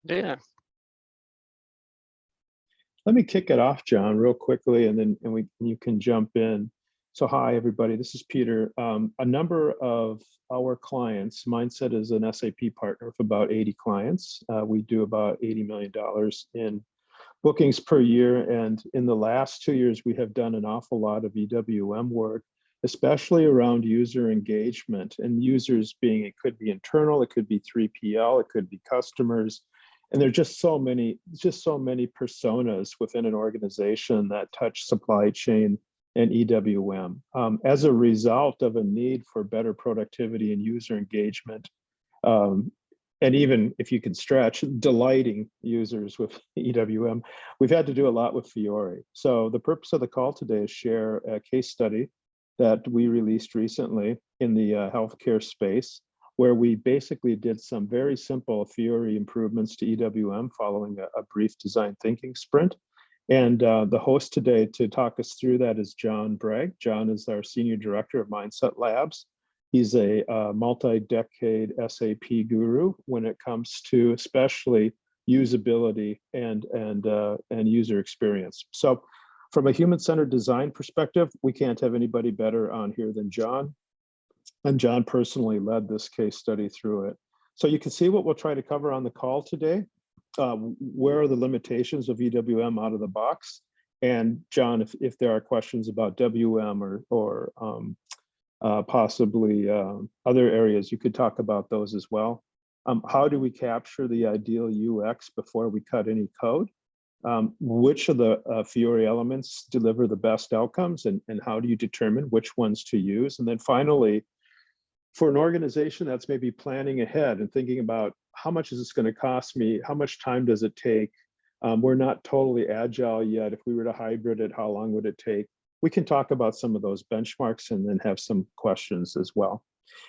Yeah. Let me kick it off, John, real quickly, and then you can jump in. So hi, everybody. This is Peter. A number of our clients, Mindset is an SAP partner of about 80 clients. We do about $80 million in bookings per year. And in the last 2 years, we have done an awful lot of EWM work, especially around user engagement, and users being, it could be internal, it could be 3PL, it could be customers. And there are just so many personas within an organization that touch supply chain and EWM. As a result of a need for better productivity and user engagement, and even if you can stretch, delighting users with EWM, we've had to do a lot with Fiori. So the purpose of the call today is share a case study that we released recently in the healthcare space, where we basically did some very simple Fiori improvements to EWM following a brief design thinking sprint. And the host today to talk us through that is John Bragg. John is our Senior Director of Mindset Labs. He's a multi-decade SAP guru when it comes to especially usability and user experience. So from a human-centered design perspective, we can't have anybody better on here than John. And John personally led this case study through it. So you can see what we'll try to cover on the call today. Where are the limitations of EWM out of the box? And John, if there are questions about WM or possibly other areas, you could talk about those as well. How do we capture the ideal UX before we cut any code? Which of the Fiori elements deliver the best outcomes, and how do you determine which ones to use? And then finally, for an organization that's maybe planning ahead and thinking about how much is this going to cost me, how much time does it take? We're not totally agile yet. If we were to hybrid it, how long would it take? We can talk about some of those benchmarks and then have some questions as well.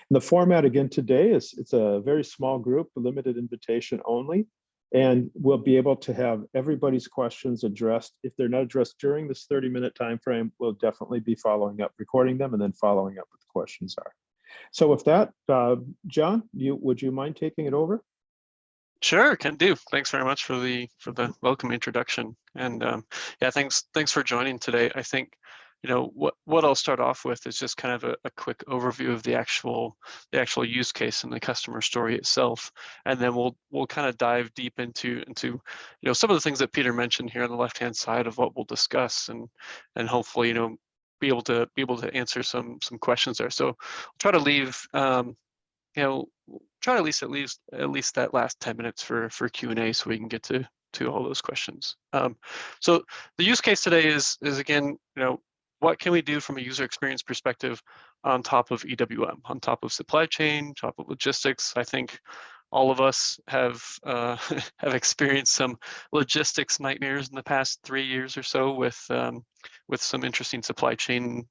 And the format again today is it's a very small group, limited invitation only, and we'll be able to have everybody's questions addressed. If they're not addressed during this 30-minute time frame, we'll definitely be following up, recording them, and then following up what the questions are. So with that, John, would you mind taking it over? Sure, can do. Thanks very much for the welcome introduction, and yeah, thanks for joining today. I think what I'll start off with is just kind of a quick overview of the actual use case and the customer story itself, and then we'll kind of dive deep into some of the things that Peter mentioned here on the left hand side of what we'll discuss, and hopefully be able to answer some questions there. So I'll try to leave try to at least that last 10 minutes for Q&A so we can get to all those questions. So the use case today is again, what can we do from a user experience perspective on top of EWM, on top of supply chain, top of logistics? I think all of us have have experienced some logistics nightmares in the past 3 years or so with some interesting supply chain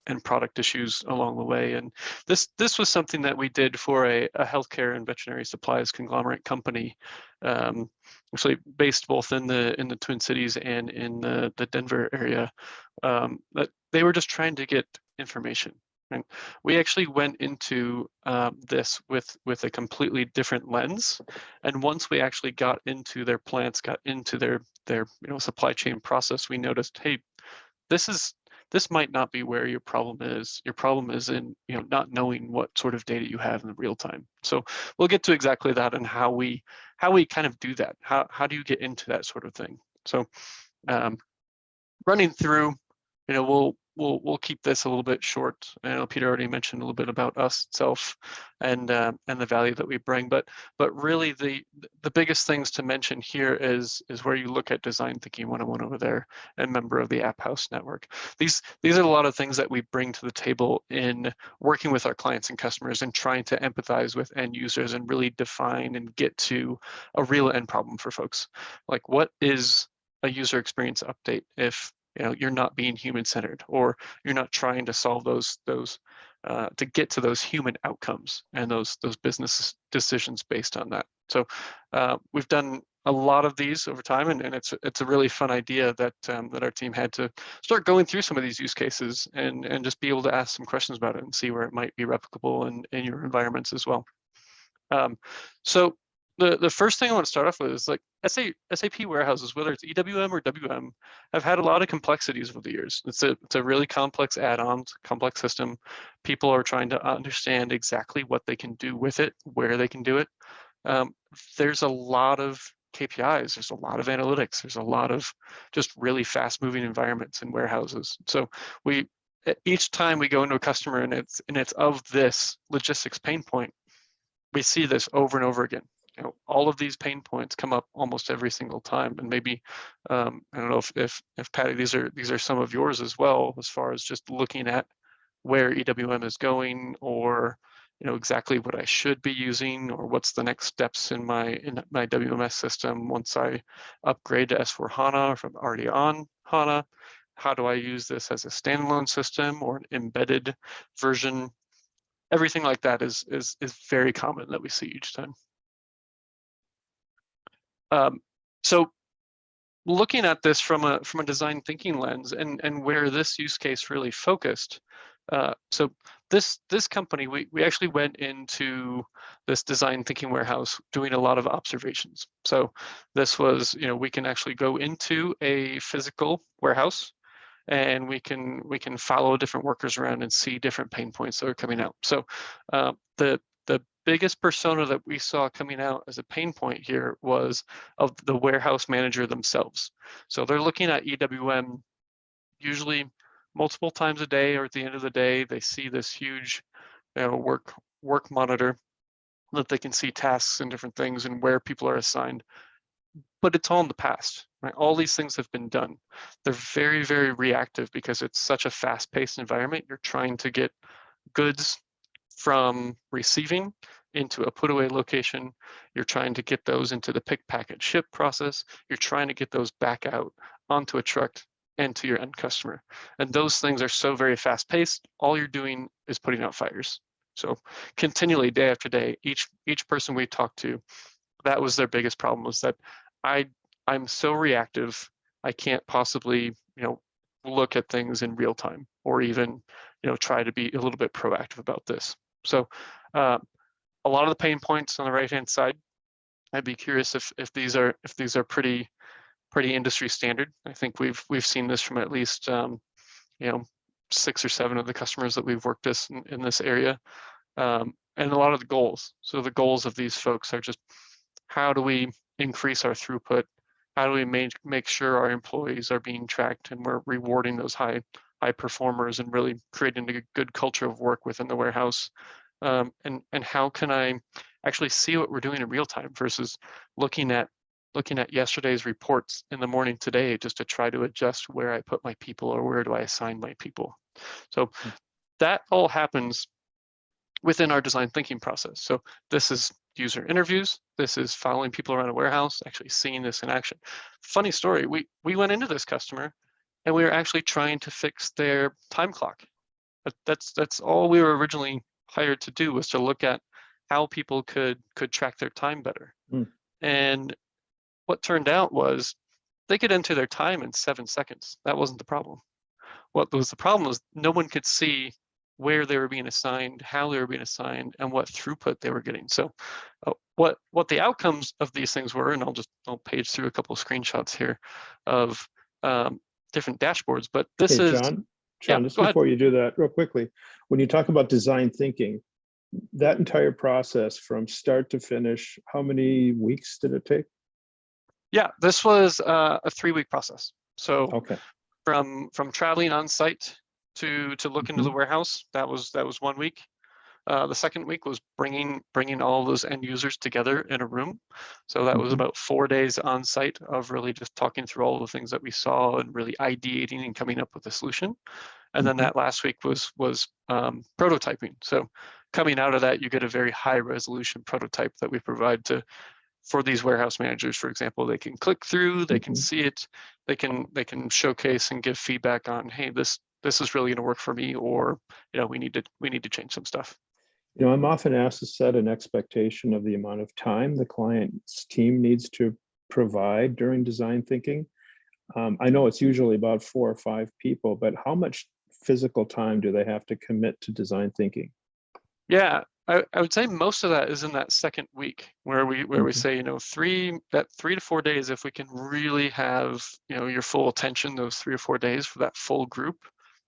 and product issues along the way. And this was something that we did for a healthcare and veterinary supplies conglomerate company, actually based both in the Twin Cities and in the Denver area. That they were just trying to get information. And we actually went into this with a completely different lens. And once we actually got into their plants, got into their supply chain process, we noticed, hey, this might not be where your problem is. Your problem is in not knowing what sort of data you have in the real time. So we'll get to exactly that and how we kind of do that. How do you get into that sort of thing? So running through, we'll keep this a little bit short. I know Peter already mentioned a little bit about us itself and the value that we bring, but really the biggest things to mention here is where you look at Design Thinking 101 over there, and member of the App House network. These are a lot of things that we bring to the table in working with our clients and customers and trying to empathize with end users and really define and get to a real end problem for folks. Like, what is a user experience update if you're not being human-centered, or you're not trying to solve those to get to those human outcomes and those business decisions based on that. So we've done a lot of these over time, and it's a really fun idea that our team had to start going through some of these use cases and just be able to ask some questions about it and see where it might be replicable in your environments as well. So The first thing I want to start off with is like SAP warehouses, whether it's EWM or WM, have had a lot of complexities over the years. It's a really complex add-on, complex system. People are trying to understand exactly what they can do with it, where they can do it. There's a lot of KPIs, there's a lot of analytics, there's a lot of just really fast-moving environments in warehouses. So each time we go into a customer and it's of this logistics pain point, we see this over and over again. All of these pain points come up almost every single time. And maybe I don't know if Patty, these are some of yours as well, as far as just looking at where EWM is going, or exactly what I should be using, or what's the next steps in my WMS system once I upgrade to S/4HANA, if I'm already on HANA. How do I use this as a standalone system or an embedded version? Everything like that is very common that we see each time. So looking at this from a design thinking lens, and where this use case really focused. So this company, we actually went into this design thinking warehouse doing a lot of observations. So this was, we can actually go into a physical warehouse, and we can follow different workers around and see different pain points that are coming out. So the biggest persona that we saw coming out as a pain point here was of the warehouse manager themselves. So they're looking at EWM usually multiple times a day, or at the end of the day, they see this huge work monitor that they can see tasks and different things and where people are assigned. But it's all in the past, right? All these things have been done. They're very, very reactive because it's such a fast-paced environment. You're trying to get goods from receiving into a put away location. You're trying to get those into the pick, pack, and ship process. You're trying to get those back out onto a truck and to your end customer. And those things are so very fast paced. All you're doing is putting out fires. So continually, day after day, each person we talked to, that was their biggest problem, was that I'm so reactive, I can't possibly, look at things in real time, or even, try to be a little bit proactive about this. So a lot of the pain points on the right-hand side, I'd be curious if these are pretty industry standard. I think we've seen this from at least 6 or 7 of the customers that we've worked with in this area, and a lot of the goals. So the goals of these folks are just, how do we increase our throughput? How do we make sure our employees are being tracked and we're rewarding those high performers and really creating a good culture of work within the warehouse? And how can I actually see what we're doing in real time versus looking at yesterday's reports in the morning today, just to try to adjust where I put my people or where do I assign my people. So that all happens within our design thinking process. So this is user interviews. This is following people around a warehouse, actually seeing this in action. Funny story, we went into this customer and we were actually trying to fix their time clock. That's all we were originally hired to do, was to look at how people could track their time better. And what turned out was they could enter their time in 7 seconds. That wasn't the problem. What was the problem was no one could see where they were being assigned, how they were being assigned, and what throughput they were getting. So what the outcomes of these things were, and I'll page through a couple of screenshots here of different dashboards, but this is— John, yeah, just go before ahead. you do that, real quickly, when you talk about design thinking, that entire process from start to finish, how many weeks did it take? Yeah, this was a 3-week process. So Okay. from traveling on site to look into the warehouse, that was 1 week. The second week was bringing all those end users together in a room. So that was about 4 days on site of really just talking through all the things that we saw and really ideating and coming up with a solution. And then that last week was prototyping. So coming out of that, you get a very high resolution prototype that we provide for these warehouse managers. For example, they can click through, they can see it, they can showcase and give feedback on, hey, this is really going to work for me, or we need to change some stuff. I'm often asked to set an expectation of the amount of time the client's team needs to provide during design thinking. I know it's usually about 4 or 5 people, but how much physical time do they have to commit to design thinking? Yeah, I would say most of that is in that second week where we Mhm. say, 3 to 4 days, if we can really have, your full attention those 3 or 4 days for that full group,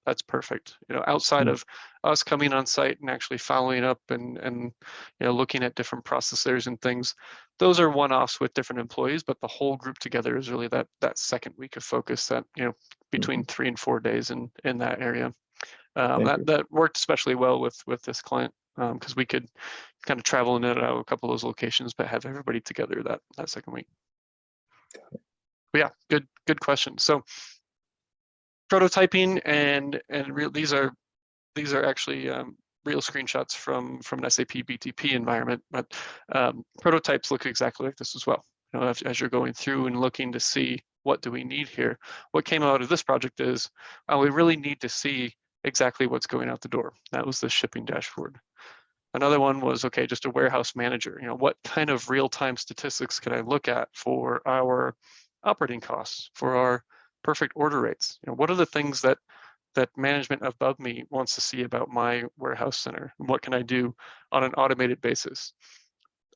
that's perfect. Outside Mm. of us coming on site and actually following up and looking at different processors and things, those are one-offs with different employees, but the whole group together is really that second week of focus, that between Mhm. 3 and 4 days in that area. Thank That you. that worked especially well with this client, because we could kind of travel in and out of a couple of those locations, but have everybody together that second week. But yeah, good question. So prototyping and these are actually real screenshots from an SAP BTP environment, but prototypes look exactly like this as well. As you're going through and looking to see what do we need here, what came out of this project is we really need to see exactly what's going out the door. That was the shipping dashboard. Another one was, okay, just a warehouse manager. What kind of real-time statistics can I look at for our operating costs, for our perfect order rates? What are the things that management above me wants to see about my warehouse center? And what can I do on an automated basis?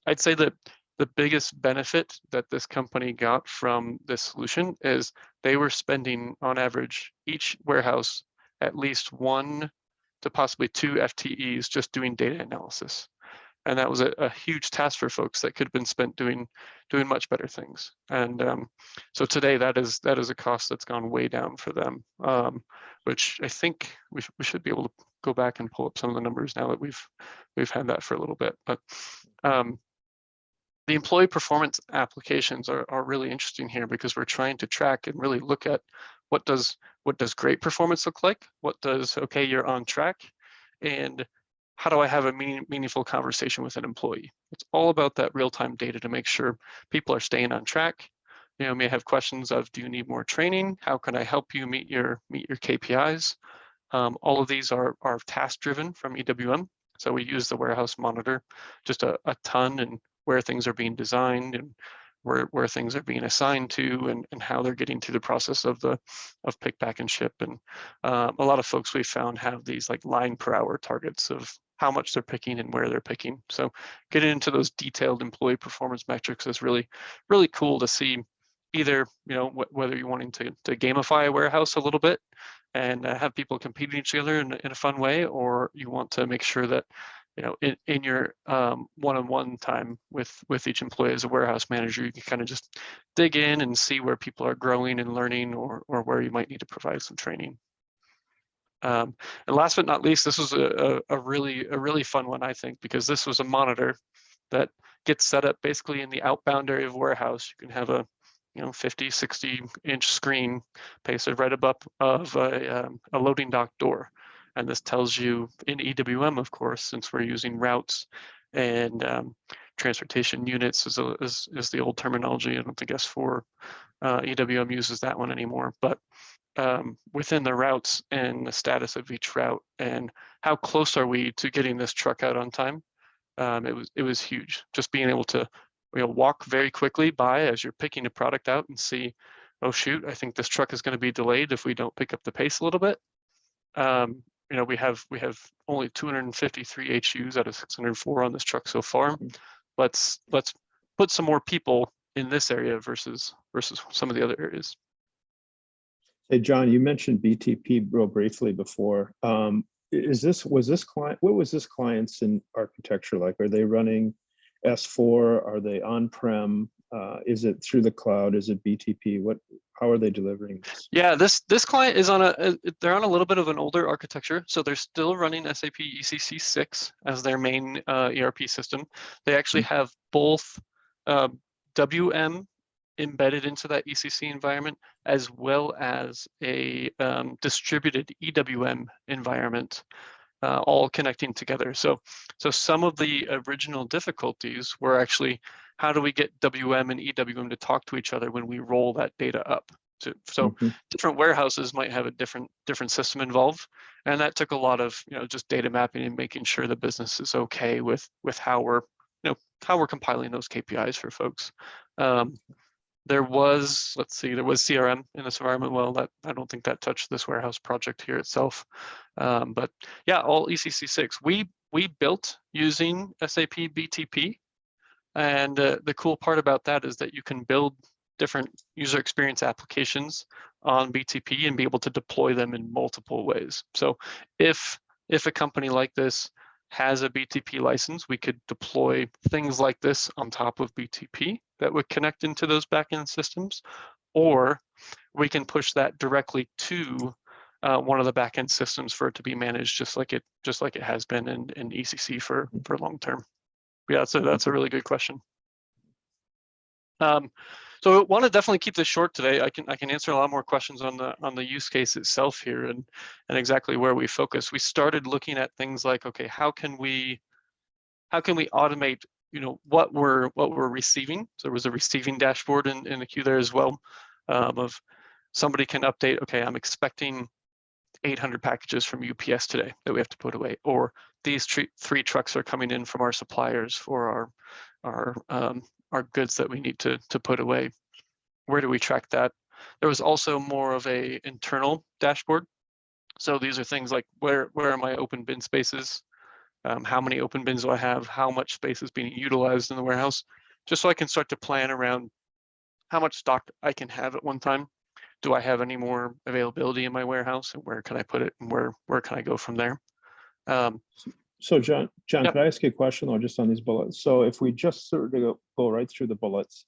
I'd say that the biggest benefit that this company got from this solution is they were spending, on average, each warehouse at least 1 to possibly 2 FTEs just doing data analysis. And that was a huge task for folks that could have been spent doing much better things. And so today that is a cost that's gone way down for them, which I think we should be able to go back and pull up some of the numbers now that we've had that for a little bit. But the employee performance applications are really interesting here, because we're trying to track and really look at what does great performance look like, what does, okay, you're on track, and how do I have a meaningful conversation with an employee? It's all about that real-time data to make sure people are staying on track. May have questions of, do you need more training? How can I help you meet your KPIs? All of these are task-driven from EWM. So we use the warehouse monitor just a ton, and where things are being designed and where things are being assigned to, and how they're getting through the process of pick, pack, and ship. And a lot of folks we found have these like line per hour targets of how much they're picking and where they're picking. So getting into those detailed employee performance metrics is really, really cool to see. Either whether you're wanting to gamify a warehouse a little bit and have people competing each other in a fun way, or you want to make sure that in your one-on-one time with each employee as a warehouse manager, you can kind of just dig in and see where people are growing and learning, or where you might need to provide some training. And last but not least, this was a really fun one, I think, because this was a monitor that gets set up basically in the outbound area of warehouse. You can have a 50, 60 inch screen pasted right above of a loading dock door. And this tells you in EWM, of course, since we're using routes and transportation units is the old terminology. I don't think S4 EWM uses that one anymore, but within the routes and the status of each route and how close are we to getting this truck out on time. It was huge. Just being able to walk very quickly by as you're picking a product out and see, oh shoot, I think this truck is going to be delayed if we don't pick up the pace a little bit. We have only 253 HUs out of 604 on this truck so far. Let's put some more people in this area versus some of the other areas. Hey, John, you mentioned BTP real briefly before. Was this client, what was this client's in architecture like? Are they running S4? Are they on-prem? Is it through the cloud? Is it BTP? How are they delivering this? Yeah, this client is they're on a little bit of an older architecture, so they're still running SAP ECC 6 as their main ERP system. They actually have both WM embedded into that ECC environment, as well as a distributed EWM environment, all connecting together. So some of the original difficulties were actually, how do we get WM and EWM to talk to each other when we roll that data up? So different warehouses might have a different system involved, and that took a lot of just data mapping and making sure the business is okay with how we're compiling those KPIs for folks. There was CRM in this environment. Well, that I don't think that touched this warehouse project here itself. But yeah, all ECC 6. we built using SAP BTP. And the cool part about that is that you can build different user experience applications on BTP and be able to deploy them in multiple ways. So if a company like this has a BTP license, we could deploy things like this on top of BTP that would connect into those backend systems, or we can push that directly to one of the backend systems for it to be managed just like it has been in ECC for long term. Yeah, so that's a really good question. So I want to definitely keep this short today. I can answer a lot more questions on the use case itself here and exactly where we focus. We started looking at things like, okay, how can we automate, what we're receiving? So there was a receiving dashboard in the queue there as well, of somebody can update, okay, I'm expecting 800 packages from UPS today that we have to put away, or these 3 trucks are coming in from our suppliers for our goods that we need to put away. Where do we track that? There was also more of a internal dashboard. So these are things like where are my open bin spaces? How many open bins do I have? How much space is being utilized in the warehouse? Just so I can start to plan around how much stock I can have at one time. Do I have any more availability in my warehouse, and where can I put it, and where can I go from there? So John, Yep. could I ask you a question or just on these bullets? So if we just sort of go right through the bullets,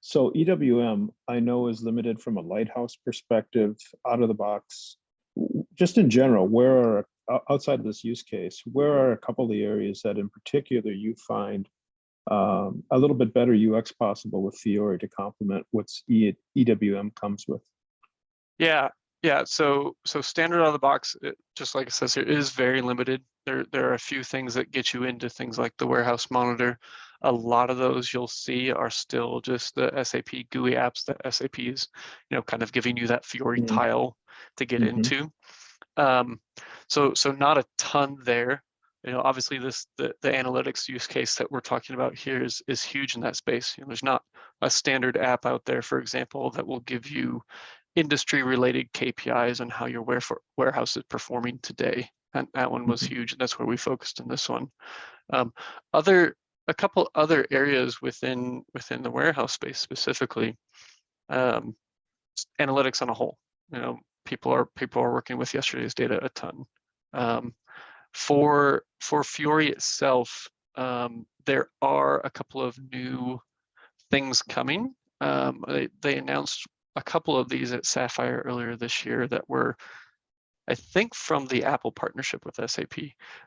so EWM I know is limited from a lighthouse perspective, out of the box. Just in general, where are, outside of this use case, where are a couple of the areas that in particular you find a little bit better UX possible with Fiori to complement what's EWM comes with? Yeah. So standard out of the box, just like it says here, is very limited. There are a few things that get you into things like the warehouse monitor. A lot of those you'll see are still just the SAP GUI apps that SAP is, kind of giving you that Fiori tile to get into. So not a ton there. Obviously the analytics use case that we're talking about here is huge in that space. There's not a standard app out there, for example, that will give you industry-related KPIs on how your warehouse is performing today. And that one was huge. And that's where we focused in this one. A couple other areas within the warehouse space specifically, analytics on a whole. People are working with yesterday's data a ton. For Fiori itself, there are a couple of new things coming. They announced a couple of these at Sapphire earlier this year that were, I think, from the Apple partnership with SAP.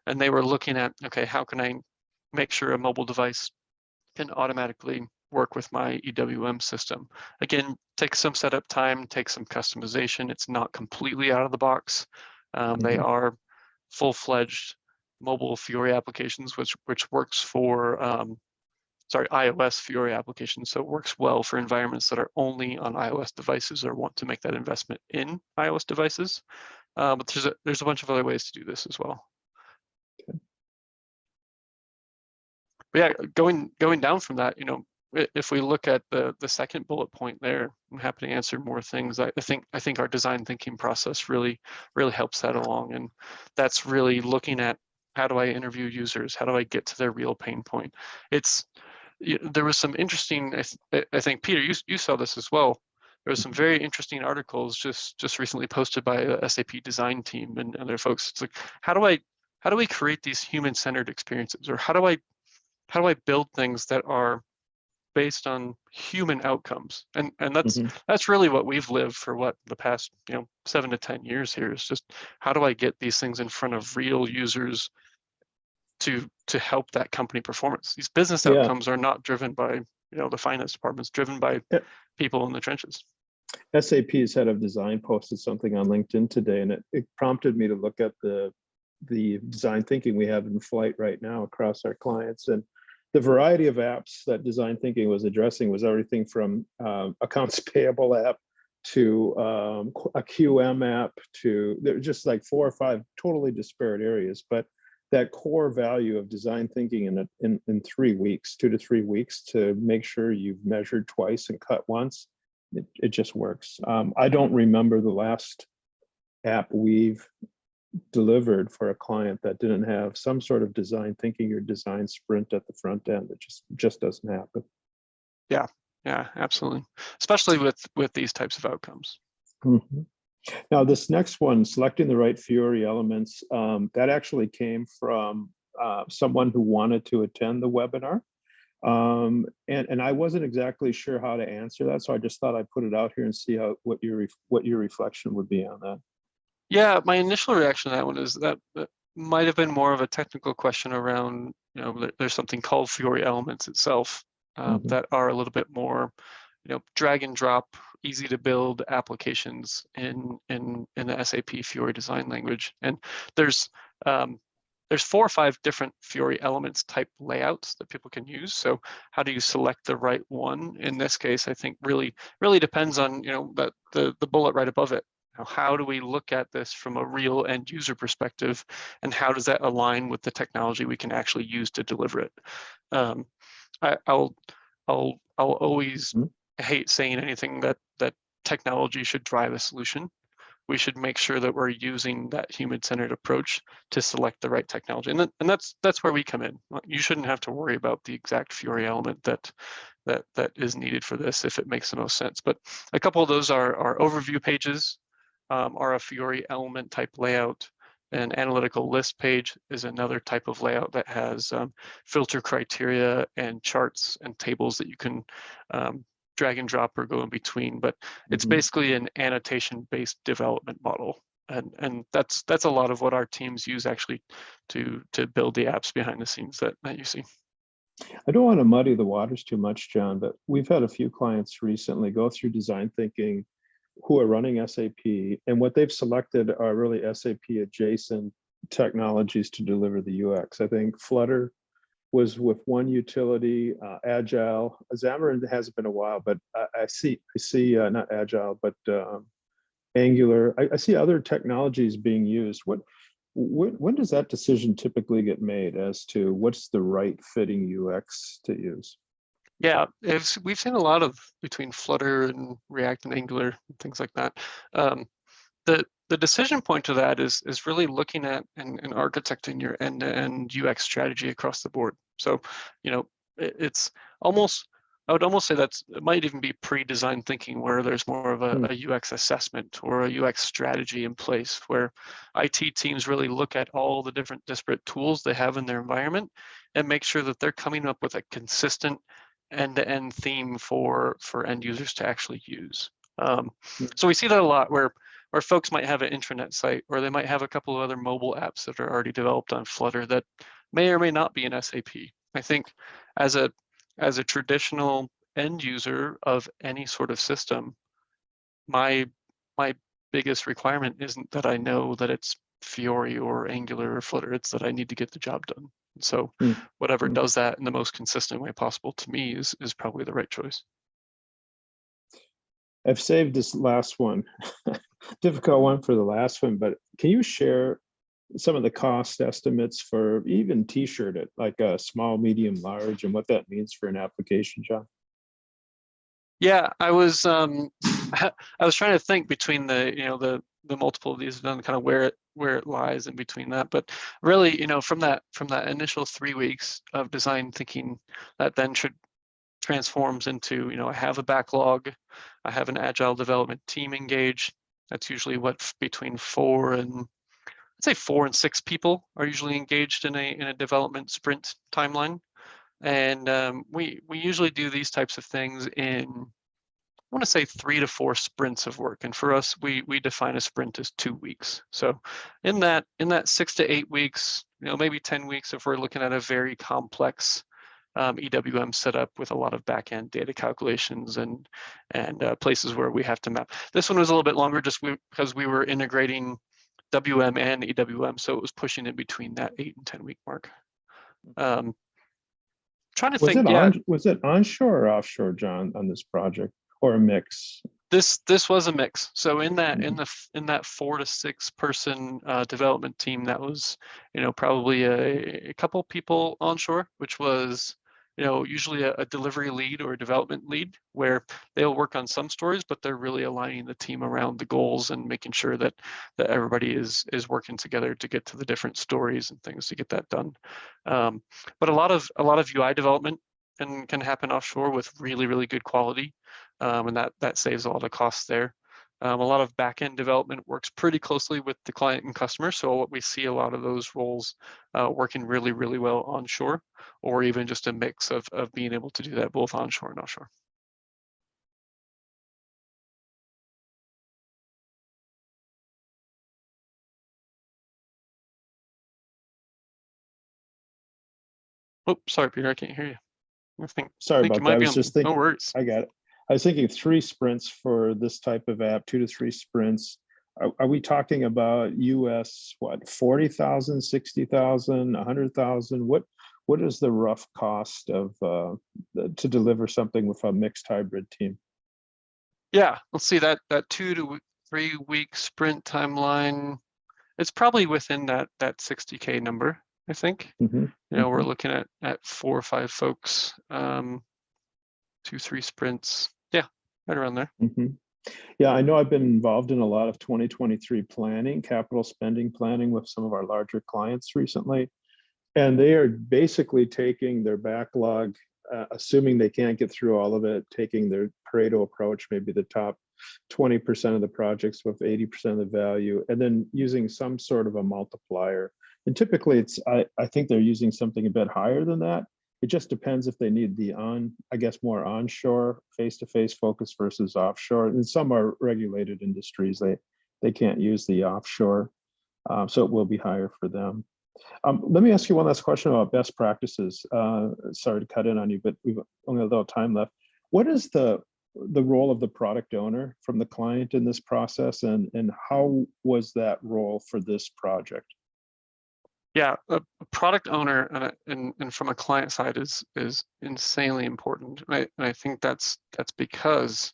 And they were looking at, okay, how can I make sure a mobile device can automatically work with my EWM system? Again, takes some setup time, takes some customization. It's not completely out of the box. They are full-fledged mobile Fiori applications, which works for iOS Fiori applications. So it works well for environments that are only on iOS devices or want to make that investment in iOS devices. But there's a bunch of other ways to do this as well. Okay. But yeah, going down from that, if we look at the second bullet point there, I'm happy to answer more things. I think our design thinking process really helps that along, and that's really looking at, how do I interview users? How do I get to their real pain point? There was some interesting, I think, Peter, you saw this as well. There was some very interesting articles just recently posted by the SAP design team and other folks. It's like, how do we create these human-centered experiences, or how do I build things that are based on human outcomes? And that's really what we've lived for the past 7 to 10 years here, is just, how do I get these things in front of real users to help that company performance? These business outcomes are not driven by the finance departments, driven by people in the trenches. SAP's head of design posted something on LinkedIn today, and it prompted me to look at the design thinking we have in flight right now across our clients. And the variety of apps that design thinking was addressing was everything from accounts payable app to a QM app, to they're just like 4 or 5 totally disparate areas. But that core value of design thinking in 3 weeks, 2 to 3 weeks, to make sure you've measured twice and cut once, it just works. I don't remember the last app we've delivered for a client that didn't have some sort of design thinking or design sprint at the front end. It just doesn't happen. Yeah, yeah, absolutely. Especially with these types of outcomes. Mhm. Now, this next one, selecting the right Fiori elements, that actually came from someone who wanted to attend the webinar. And I wasn't exactly sure how to answer that, so I just thought I'd put it out here and see what your reflection would be on that. Yeah, my initial reaction to that one is that might have been more of a technical question around, there's something called Fiori elements itself that are a little bit more, drag and drop, easy to build applications in the SAP Fiori design language. And there's 4 or 5 different Fiori elements type layouts that people can use. So how do you select the right one? In this case, I think really depends on, the bullet right above it. How do we look at this from a real end user perspective, and how does that align with the technology we can actually use to deliver it? I'll always hate saying anything that technology should drive a solution. We should make sure that we're using that human-centered approach to select the right technology, and that's where we come in. You shouldn't have to worry about the exact Fiori element that is needed for this if it makes the most sense. But a couple of those are overview pages. Are a Fiori element type layout. An analytical list page is another type of layout that has filter criteria and charts and tables that you can drag and drop or go in between. But it's basically an annotation-based development model. And that's a lot of what our teams use actually to build the apps behind the scenes that you see. I don't want to muddy the waters too much, John, but we've had a few clients recently go through design thinking who are running SAP, and what they've selected are really SAP adjacent technologies to deliver the UX. I think Flutter was with one utility, Agile. Xamarin hasn't been a while, but I see not Agile, but Angular. I see other technologies being used. When does that decision typically get made as to what's the right fitting UX to use? Yeah, we've seen a lot of between Flutter and React and Angular and things like that. The decision point to that is really looking at and architecting your end-to-end UX strategy across the board. So, it's almost, I would almost say it might even be pre-design thinking, where there's more of a UX assessment or a UX strategy in place, where IT teams really look at all the different disparate tools they have in their environment and make sure that they're coming up with a consistent end-to-end theme for end users to actually use. So we see that a lot where folks might have an intranet site, or they might have a couple of other mobile apps that are already developed on Flutter that may or may not be in SAP. I think as a traditional end user of any sort of system, my biggest requirement isn't that I know that it's Fiori or Angular or Flutter, it's that I need to get the job done. So whatever does that in the most consistent way possible to me is probably the right choice. I've saved this last one, difficult one for the last one, but can you share some of the cost estimates for even t-shirt it, like a small, medium, large, and what that means for an application, John? Yeah, I was trying to think between the multiple of these and kind of where it lies in between that. But really, from that initial 3 weeks of design thinking, that then transforms into, I have a backlog, I have an agile development team engaged. That's usually between 4 and 6 people are usually engaged in a development sprint timeline. And we usually do these types of things in, I want to say 3 to 4 sprints of work. And for us, we define a sprint as 2 weeks. So in that 6 to 8 weeks, maybe 10 weeks, if we're looking at a very complex EWM setup with a lot of back-end data calculations and places where we have to map. This one was a little bit longer just because we were integrating WM and EWM, so it was pushing in between that 8 and 10 week mark. Trying to think, was it onshore or offshore, John, on this project, or a mix? This was a mix. So in that 4 to 6 person development team, that was probably a couple people onshore, which was usually a delivery lead or a development lead, where they'll work on some stories, but they're really aligning the team around the goals and making sure that everybody is working together to get to the different stories and things to get that done. But a lot of UI development can happen offshore with really good quality, and that saves a lot of costs there. A lot of back-end development works pretty closely with the client and customer, so we see a lot of those roles working really well onshore, or even just a mix of being able to do that both onshore and offshore. Oh, sorry, Peter, I can't hear you. Sorry about that. I was just thinking. No worries. I got it. I was thinking 3 sprints for this type of app, 2 to 3 sprints. Are we talking about US, what, 40,000, 60,000, 100,000? What is the rough cost of to deliver something with a mixed hybrid team? Yeah, let's see, that 2 to 3 week sprint timeline, it's probably within that 60K number, I think. We're looking at 4 or 5 folks, 2-3 sprints. Yeah, right around there. Yeah, I know I've been involved in a lot of 2023 planning, capital spending planning with some of our larger clients recently. And they are basically taking their backlog, assuming they can't get through all of it, taking their Pareto approach, maybe the top 20% of the projects with 80% of the value, and then using some sort of a multiplier. And typically it's, I think they're using something a bit higher than that. It just depends if they need the more onshore face-to-face focus versus offshore. And some are regulated industries, they can't use the offshore. So it will be higher for them. Let me ask you one last question about best practices. Sorry to cut in on you, but we've only a little time left. What is the role of the product owner from the client in this process, and how was that role for this project? Yeah, a product owner and from a client side is insanely important. And I think that's because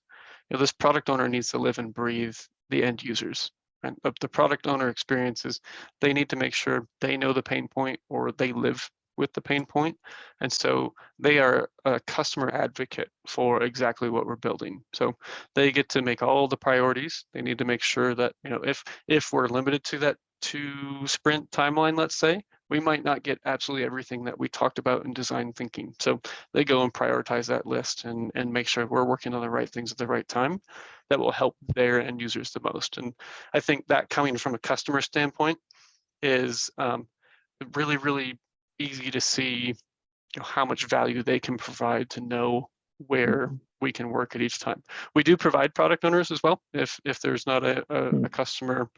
this product owner needs to live and breathe the end users. And the product owner experiences, they need to make sure they know the pain point or they live with the pain point. And so they are a customer advocate for exactly what we're building. So they get to make all the priorities. They need to make sure that, if we're limited to that 2 sprint timeline, let's say, we might not get absolutely everything that we talked about in design thinking. So they go and prioritize that list and make sure we're working on the right things at the right time that will help their end users the most. And I think that coming from a customer standpoint is really easy to see how much value they can provide to know where we can work at each time. We do provide product owners as well if there's not a customer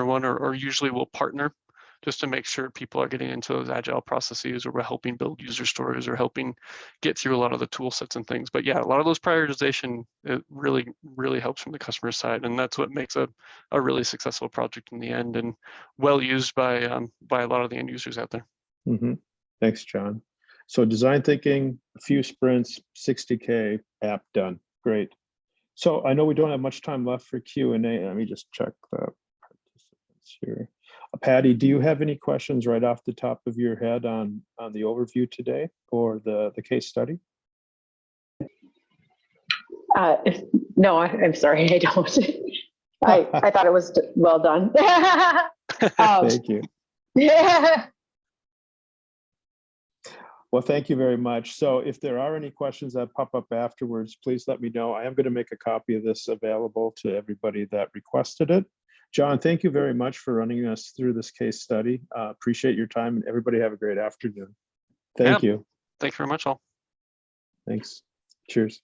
one, or usually we'll partner just to make sure people are getting into those agile processes, or we're helping build user stories or helping get through a lot of the tool sets and things. But yeah, a lot of those prioritization, it really helps from the customer side, and that's what makes a really successful project in the end, and well used by a lot of the end users out there. Thanks, John. So design thinking, a few sprints, 60K, app done. Great. So I know we don't have much time left for Q&A. Let me just check the participants here. Patty, do you have any questions right off the top of your head on the overview today or the case study? No, I'm sorry, I don't. I thought it was well done. Thank you. Yeah. Well, thank you very much. So if there are any questions that pop up afterwards, please let me know. I am going to make a copy of this available to everybody that requested it. John, thank you very much for running us through this case study. Appreciate your time, and everybody have a great afternoon. Thank you. Thank you very much, all. Thanks. Cheers.